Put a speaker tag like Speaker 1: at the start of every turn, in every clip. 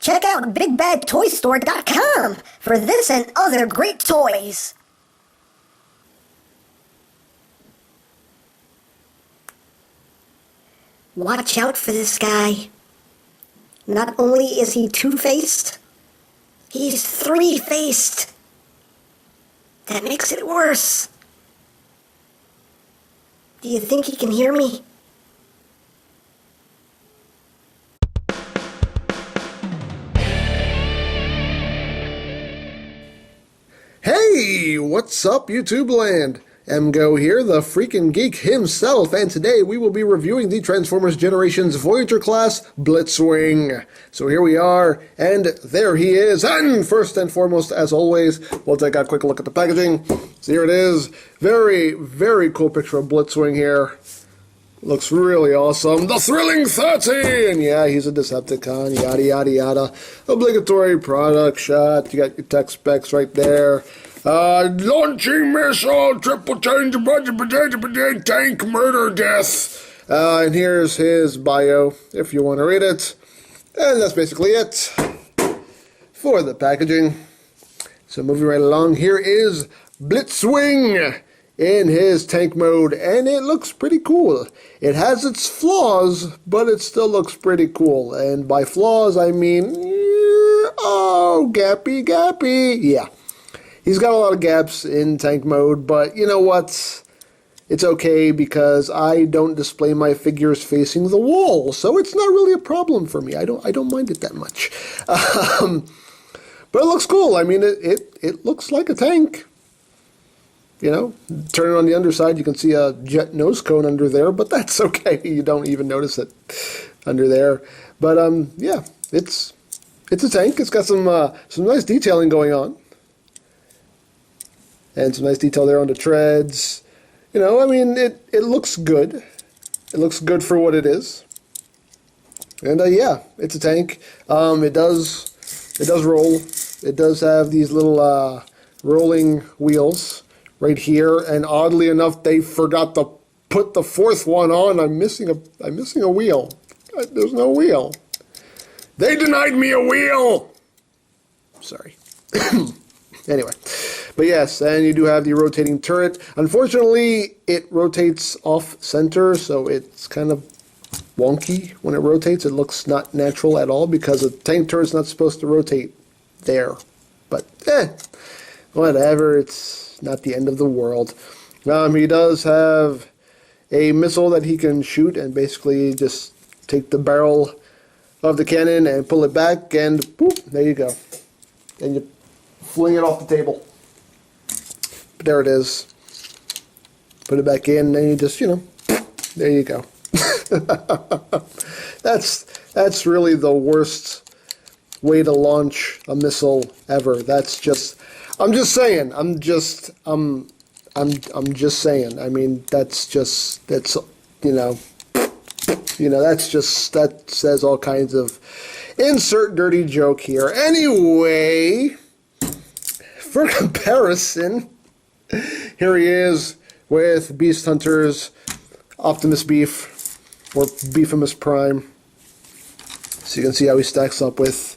Speaker 1: Check out BigBadToyStore.com for this and other great toys. Watch out for this guy. Not only is he two-faced, he's three-faced. That makes it worse. Do you think he can hear me?
Speaker 2: Hey, what's up, YouTube land? EmGo here, the freaking geek himself, and today we will be reviewing the Transformers Generations Voyager class Blitzwing. So here we are, and there he is. And first and foremost, as always, we'll take a quick look at the packaging. So here it is. Very, very cool picture of Blitzwing here. Looks really awesome. The Thrilling 30! And yeah, he's a Decepticon, yada yada yada. Obligatory product shot. You got your tech specs right there. Launching missile, triple change, tank, murder, death. And here's his bio, if you want to read it. And that's basically it for the packaging. So moving right along, here is Blitzwing in his tank mode, and it looks pretty cool. It has its flaws, but it still looks pretty cool. And by flaws, I mean, gappy. Yeah. He's got a lot of gaps in tank mode, but you know what? It's okay because I don't display my figures facing the wall, so it's not really a problem for me. I don't mind it that much. But it looks cool. I mean, it looks like a tank. You know, turn it on the underside, you can see a jet nose cone under there, but that's okay. You don't even notice it under there. But yeah, it's a tank. It's got some nice detailing going on. And some nice detail there on the treads. You know, I mean, it looks good. It looks good for what it is. And yeah, it's a tank. It does roll. It does have these little rolling wheels right here. And oddly enough, they forgot to put the fourth one on. I'm missing a wheel. There's no wheel. They denied me a wheel. Sorry. Anyway. But yes, and you do have the rotating turret. Unfortunately, it rotates off-center, so it's kind of wonky when it rotates. It looks not natural at all because a tank turret's not supposed to rotate there. But, whatever. It's not the end of the world. He does have a missile that he can shoot and basically just take the barrel of the cannon and pull it back, and boop, there you go. And you fling it off the table. There it is. Put it back in, and you just, you know, there you go. That's really the worst way to launch a missile ever. That's just, I'm just saying. I'm just saying. I mean, that's you know, that says all kinds of insert dirty joke here. Anyway, for comparison, here he is with Beast Hunter's Optimus Beef, or Beefimus Prime. So you can see how he stacks up with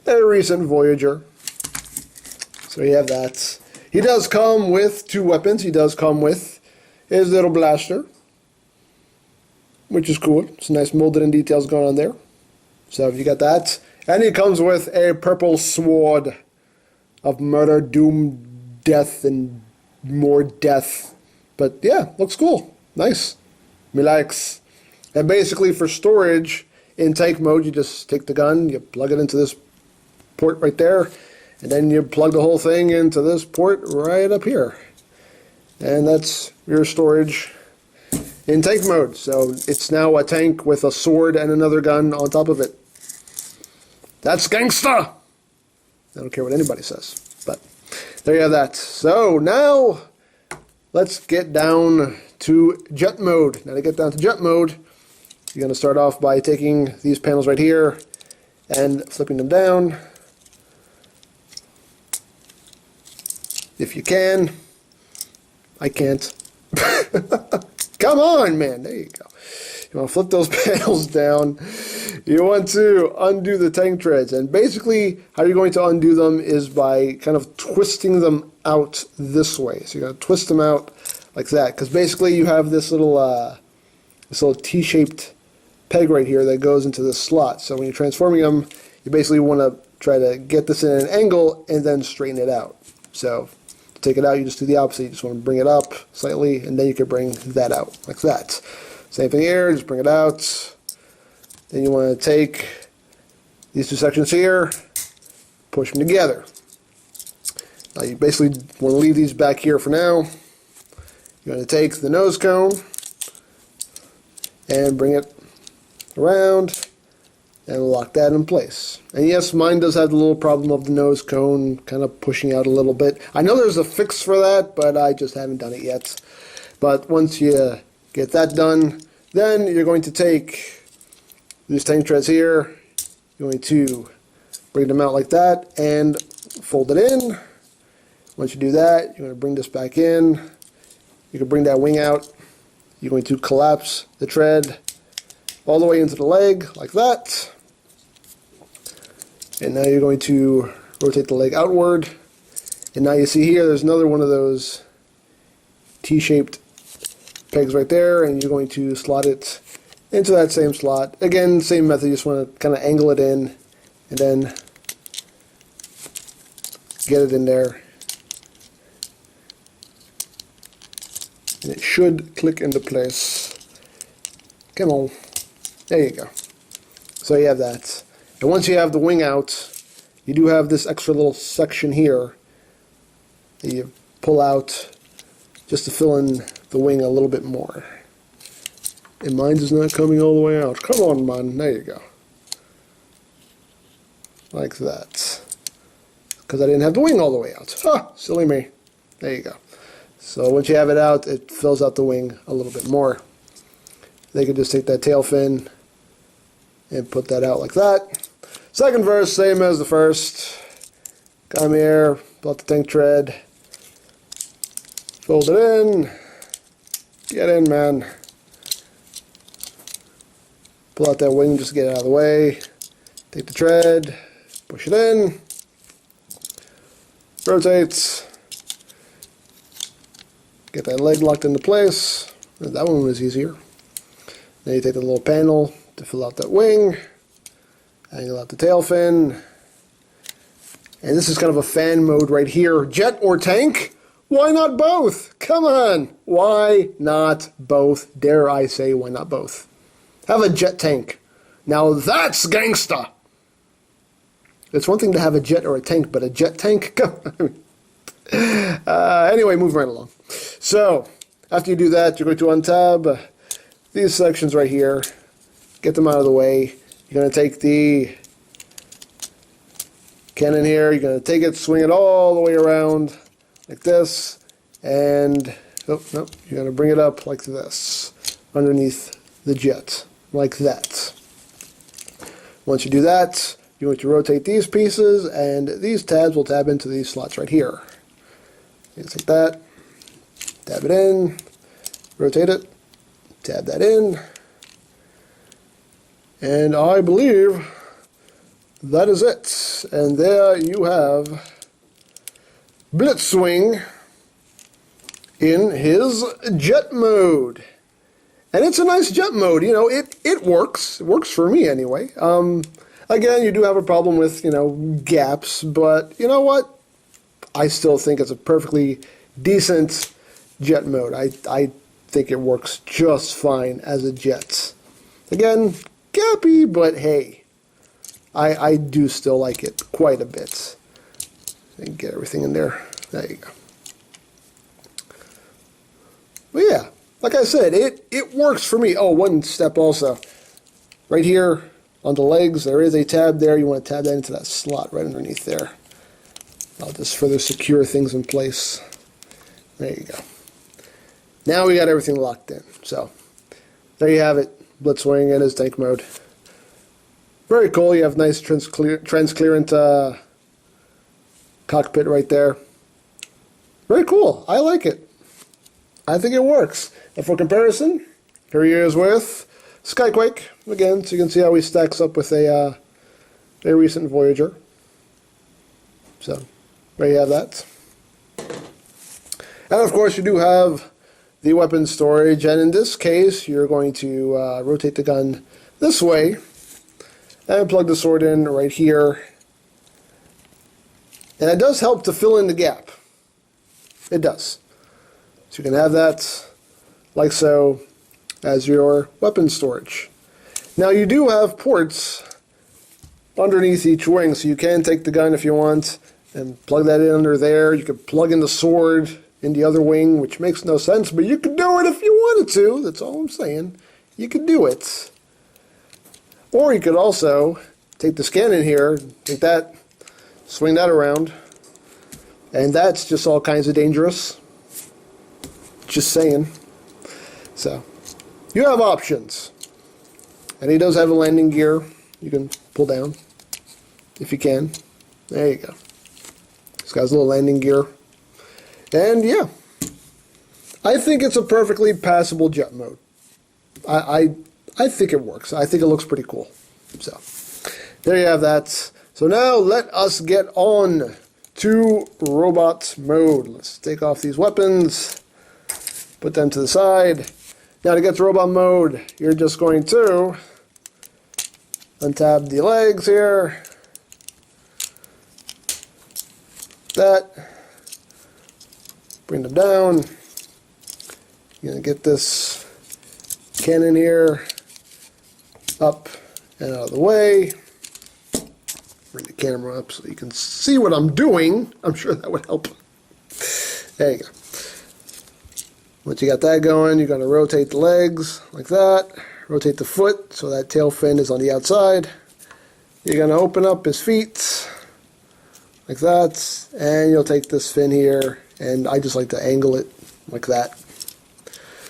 Speaker 2: a recent Voyager. So you have that. He does come with two weapons. He does come with his little blaster, which is cool. Some nice molded in details going on there. So you got that. And he comes with a purple sword of murder, doom, death, and more death. But yeah, looks cool. Nice. Me likes. And basically for storage in tank mode, you just take the gun, you plug it into this port right there, and then you plug the whole thing into this port right up here. And that's your storage in tank mode. So it's now a tank with a sword and another gun on top of it. That's gangsta! I don't care what anybody says. But there you have that. So now let's get down to jet mode. Now to get down to jet mode, you're going to start off by taking these panels right here and flipping them down. If you can. I can't. Come on, man. There you go. You want to flip those panels down. You want to undo the tank treads. And basically, how you're going to undo them is by kind of twisting them out this way. So you're going to twist them out like that. Because basically, you have this little T-shaped peg right here that goes into this slot. So when you're transforming them, you basically want to try to get this in an angle and then straighten it out. So to take it out, you just do the opposite. You just want to bring it up slightly, and then you can bring that out like that. Same thing here, just bring it out. Then you want to take these two sections here, push them together. Now you basically want to leave these back here for now. You're going to take the nose cone and bring it around and lock that in place. And yes, mine does have the little problem of the nose cone kind of pushing out a little bit. I know there's a fix for that, but I just haven't done it yet. But once you get that done, then you're going to take these tank treads here, you're going to bring them out like that and fold it in. Once you do that, you're going to bring this back in. You can bring that wing out. You're going to collapse the tread all the way into the leg like that. And now you're going to rotate the leg outward. And now you see here there's another one of those T-shaped pegs right there, and you're going to slot it into that same slot. Again, same method, you just want to kind of angle it in and then get it in there. And it should click into place. Come on. There you go. So you have that. And once you have the wing out, you do have this extra little section here that you pull out just to fill in the wing a little bit more. And mine is not coming all the way out. Come on, man. There you go. Like that. Because I didn't have the wing all the way out. Ha! Silly me. There you go. So once you have it out, it fills out the wing a little bit more. They could just take that tail fin and put that out like that. Second verse, same as the first. Come here, pull out the tank tread, fold it in, get in, man. Pull out that wing, just get it out of the way. Take the tread, push it in, rotate, get that leg locked into place. That one was easier. Then you take the little panel to fill out that wing, angle out the tail fin, and this is kind of a fan mode right here. Jet or tank? Why not both? Come on! Why not both? Dare I say, why not both? Have a jet tank. Now that's gangsta! It's one thing to have a jet or a tank, but a jet tank? Come on. Anyway, moving right along. So, after you do that, you're going to untab these sections right here. Get them out of the way. You're going to take the cannon here, you're going to take it, swing it all the way around like this, and oh, no, you're going to bring it up like this, underneath the jet, like that. Once you do that, you're going to rotate these pieces, and these tabs will tab into these slots right here. You take that, tab it in, rotate it, tab that in, and I believe that is it. And there you have Blitzwing in his jet mode. And it's a nice jet mode, you know, it works. It works for me anyway. Again, you do have a problem with, you know, gaps, but you know what? I still think it's a perfectly decent jet mode. I think it works just fine as a jet. Again, gappy, but hey, I do still like it quite a bit. And get everything in there. There you go. Well, yeah, like I said, it works for me. Oh, one step also. Right here on the legs, there is a tab there. You want to tab that into that slot right underneath there. I'll just further secure things in place. There you go. Now we got everything locked in. So, there you have it. Blitzwing in his tank mode. Very cool. You have nice transparent cockpit right there. Very cool. I like it. I think it works. And for comparison, here he is with Skyquake, again, so you can see how he stacks up with a recent Voyager. So, there you have that. And of course, you do have the weapon storage, and in this case, you're going to rotate the gun this way and plug the sword in right here. And it does help to fill in the gap. It does. So you can have that like so as your weapon storage. Now you do have ports underneath each wing, so you can take the gun if you want and plug that in under there. You could plug in the sword in the other wing, which makes no sense, but you could do it if you wanted to. That's all I'm saying. You could do it. Or you could also take the scan in here, take that, swing that around, and that's just all kinds of dangerous. Just saying. So, you have options. And he does have a landing gear you can pull down, if you can. There you go. This guy's a little landing gear. And yeah, I think it's a perfectly passable jet mode. I think it works. I think it looks pretty cool. So, there you have that. So now let us get on to robot mode. Let's take off these weapons, put them to the side. Now to get to robot mode, you're just going to untab the legs here. That. Bring them down. You're going to get this cannon here up and out of the way. Bring the camera up so you can see what I'm doing. I'm sure that would help. There you go. Once you got that going, you're going to rotate the legs like that. Rotate the foot so that tail fin is on the outside. You're going to open up his feet like that. And you'll take this fin here, and I just like to angle it like that.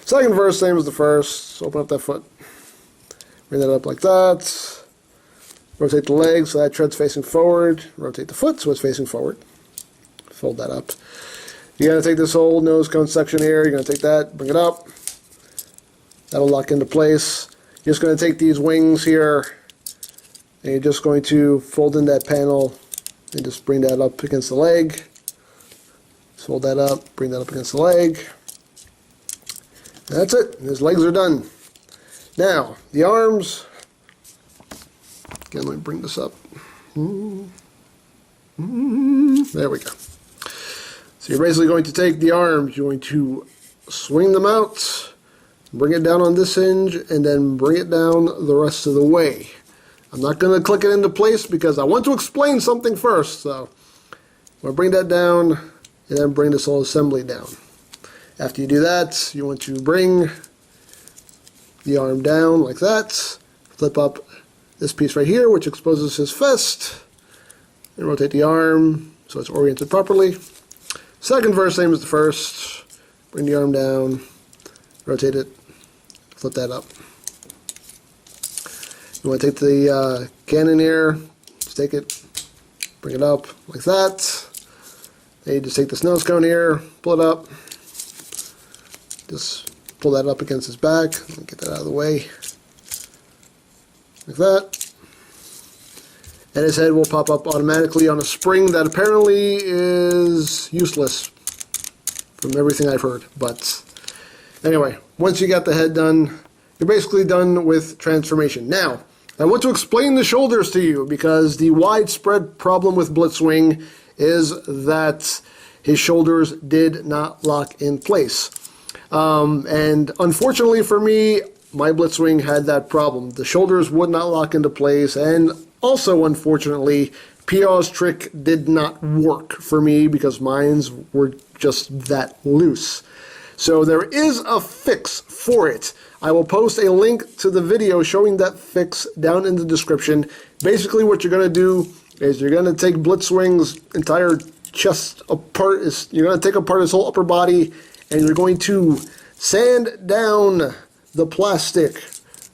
Speaker 2: Second verse, same as the first. So open up that foot. Bring that up like that. Rotate the legs so that tread's facing forward. Rotate the foot so it's facing forward. Fold that up. You're going to take this whole nose cone section here. You're going to take that, bring it up. That'll lock into place. You're just going to take these wings here, and you're just going to fold in that panel and just bring that up against the leg. Just fold that up, bring that up against the leg. And that's it. His legs are done. Now, the arms. Again, let me bring this up. There we go. So you're basically going to take the arms, you're going to swing them out, bring it down on this hinge, and then bring it down the rest of the way. I'm not going to click it into place because I want to explain something first. So I'm going to bring that down and then bring this whole assembly down. After you do that, you want to bring the arm down like that, flip up this piece right here, which exposes his fist, and rotate the arm so it's oriented properly. Second verse, same as the first. Bring the arm down, rotate it, flip that up. You want to take the cannon here, just take it, bring it up like that. Then you just take this nose cone here, pull it up, just pull that up against his back, get that out of the way, like that. And his head will pop up automatically on a spring that apparently is useless from everything I've heard. But anyway, once you got the head done, you're basically done with transformation. Now, I want to explain the shoulders to you because the widespread problem with Blitzwing is that his shoulders did not lock in place. And unfortunately for me, my Blitzwing had that problem. The shoulders would not lock into place, and also, unfortunately, PR's trick did not work for me because mines were just that loose. So there is a fix for it. I will post a link to the video showing that fix down in the description. Basically what you're going to do is you're going to take Blitzwing's entire chest apart. You're going to take apart his whole upper body, and you're going to sand down the plastic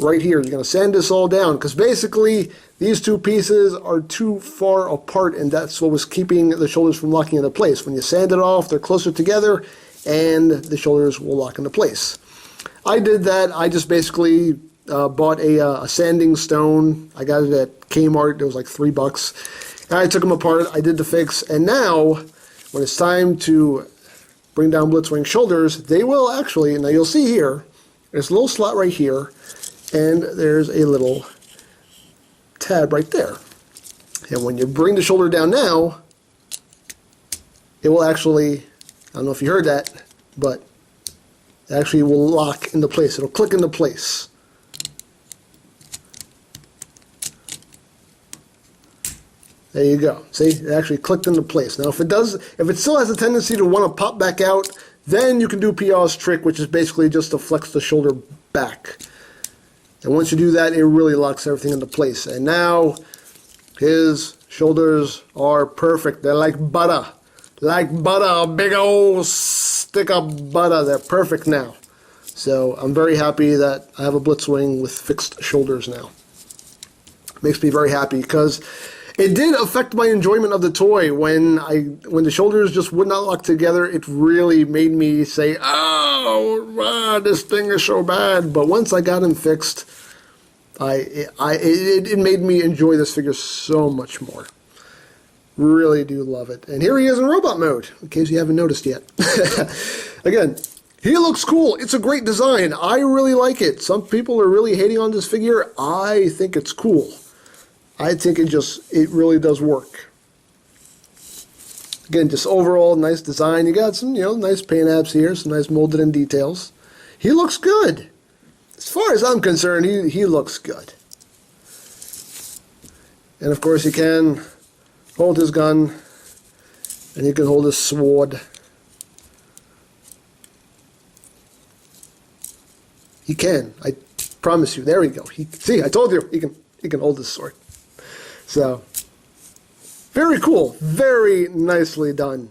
Speaker 2: right here. You're going to sand this all down because basically these two pieces are too far apart, and that's what was keeping the shoulders from locking into place. When you sand it off, they're closer together, and the shoulders will lock into place. I did that. I just basically bought a sanding stone. I got it at Kmart. It was like $3. And I took them apart. I did the fix. And now, when it's time to bring down Blitzwing shoulders, they will actually, now you'll see here, there's a little slot right here, and there's a little tab right there. And when you bring the shoulder down now, it will actually, I don't know if you heard that, but it actually will lock into place. It'll click into place. There you go. See, it actually clicked into place. Now, if it still has a tendency to want to pop back out, then you can do PR's trick, which is basically just to flex the shoulder back. And once you do that, it really locks everything into place. And now, his shoulders are perfect. They're like butter. Like butter, a big old stick of butter. They're perfect now. So I'm very happy that I have a Blitzwing with fixed shoulders now. Makes me very happy because it did affect my enjoyment of the toy. When the shoulders just would not lock together, it really made me say, "Oh, this thing is so bad." But once I got them fixed, it made me enjoy this figure so much more. Really do love it. And here he is in robot mode, in case you haven't noticed yet. Again, he looks cool. It's a great design. I really like it. Some people are really hating on this figure. I think it's cool. I think it really does work. Again, just overall nice design. You got some, nice paint apps here, some nice molded in details. He looks good. As far as I'm concerned, he looks good. And of course, you can hold his gun, and he can hold his sword. He can. I promise you. There we go. See, I told you. He can hold his sword. So, very cool. Very nicely done.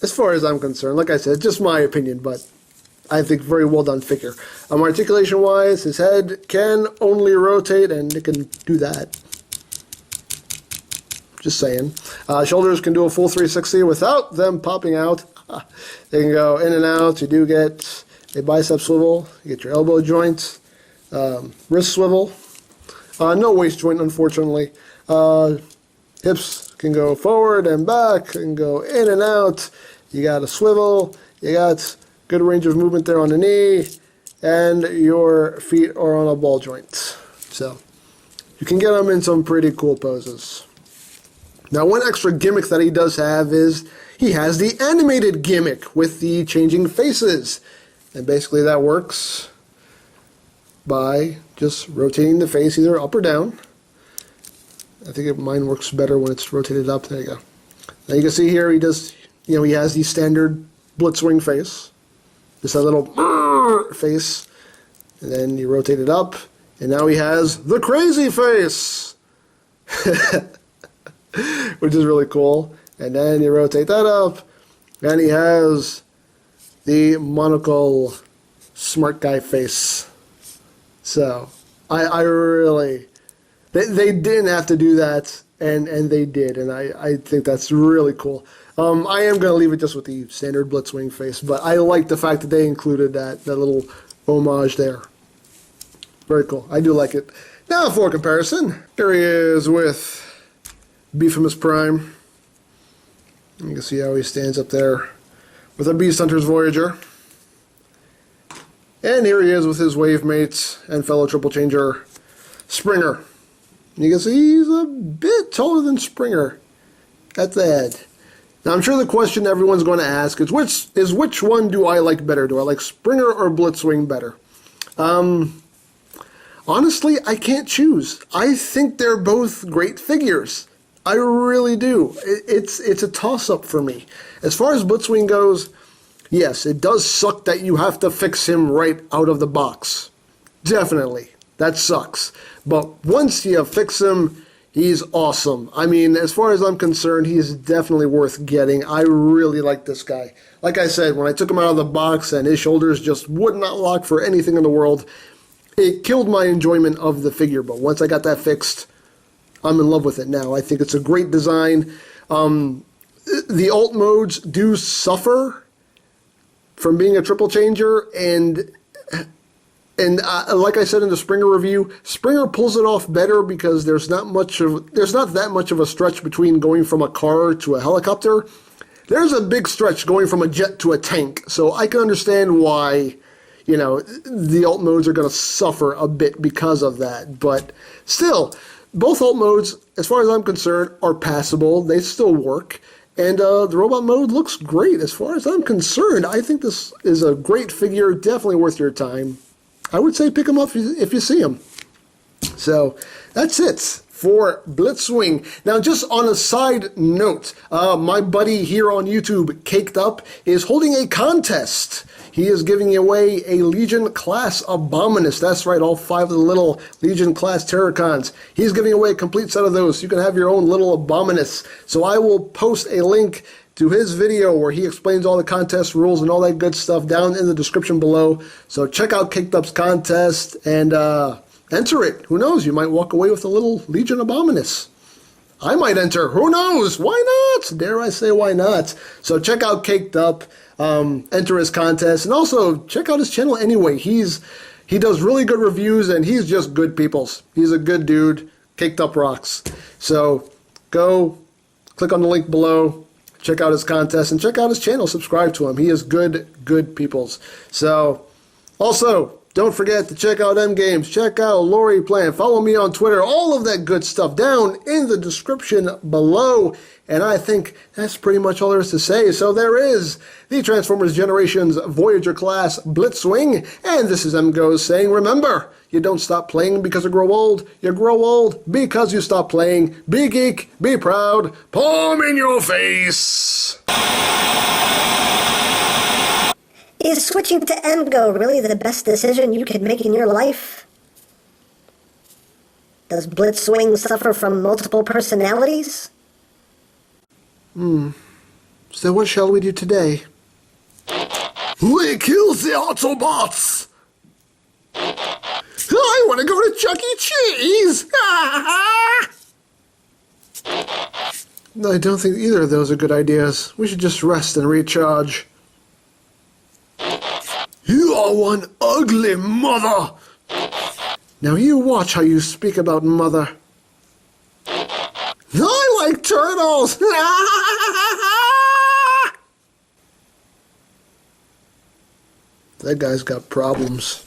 Speaker 2: As far as I'm concerned. Like I said, just my opinion, but I think very well done figure. Articulation-wise, his head can only rotate, and it can do that. Just saying. Shoulders can do a full 360 without them popping out. They can go in and out. You do get a bicep swivel. You get your elbow joint. Wrist swivel. No waist joint, unfortunately. Hips can go forward and back and go in and out. You got a swivel. You got good range of movement there on the knee. And your feet are on a ball joint. So you can get them in some pretty cool poses. Now, one extra gimmick that he does have is he has the animated gimmick with the changing faces. And basically that works by just rotating the face either up or down. I think mine works better when it's rotated up. There you go. Now you can see here he does, he has the standard Blitzwing face. Just a little face. And then you rotate it up. And now he has the crazy face. Which is really cool. And then you rotate that up, and he has the monocle smart guy face. So, I really, they didn't have to do that, and they did, and I think that's really cool. I am going to leave it just with the standard Blitzwing face, but I like the fact that they included that little homage there. Very cool. I do like it. Now for comparison, here he is with Beefimus Prime. You can see how he stands up there with a Beast Hunter's Voyager. And here he is with his wave mates and fellow triple changer Springer. You can see he's a bit taller than Springer at the head. Now I'm sure the question everyone's going to ask is which one do I like better? Do I like Springer or Blitzwing better? Honestly, I can't choose. I think they're both great figures. I really do. It's a toss-up for me. As far as Blitzwing goes, yes, it does suck that you have to fix him right out of the box. Definitely. That sucks. But once you fix him, he's awesome. I mean, as far as I'm concerned, he's definitely worth getting. I really like this guy. Like I said, when I took him out of the box and his shoulders just would not lock for anything in the world, it killed my enjoyment of the figure. But once I got that fixed, I'm in love with it now. I think it's a great design. The alt modes do suffer from being a triple changer, and And like I said in the Springer review, Springer pulls it off better because there's not that much of a stretch between going from a car to a helicopter. There's a big stretch going from a jet to a tank, so I can understand why, you know, the alt modes are going to suffer a bit because of that. But still, both alt modes, as far as I'm concerned, are passable. They still work. And the robot mode looks great as far as I'm concerned. I think this is a great figure, definitely worth your time. I would say pick him up if you see him. So that's it for Blitzwing. Now, just on a side note, my buddy here on YouTube, Caked Up, is holding a contest. He is giving away a Legion class Abominus. That's right, all 5 of the little Legion class Terracons. He's giving away a complete set of those. You can have your own little Abominus. So I will post a link to his video where he explains all the contest rules and all that good stuff down in the description below. So check out Caked Up's contest and enter it. Who knows? You might walk away with a little Legion Abominus. I might enter. Who knows? Why not? Dare I say why not? So check out Caked Up. Enter his contest. And also check out his channel anyway. He does really good reviews and he's just good peoples. He's a good dude. Caked Up rocks. So go click on the link below. Check out his contest and check out his channel. Subscribe to him. He is good peoples. So, also, don't forget to check out EmGames. Check out Lori Plan. Follow me on Twitter. All of that good stuff down in the description below. And I think that's pretty much all there is to say. So there is the Transformers Generations Voyager class Blitzwing. And this is EmGo's saying, remember, you don't stop playing because you grow old. You grow old because you stop playing. Be geek, be proud, palm in your face.
Speaker 1: Is switching to EmGo really the best decision you could make in your life? Does Blitzwing suffer from multiple personalities?
Speaker 2: So what shall we do today? We kill the Autobots! I want to go to Chuck E. Cheese! I don't think either of those are good ideas. We should just rest and recharge. You are one ugly mother! Now you watch how you speak about mother. I like turtles! That guy's got problems.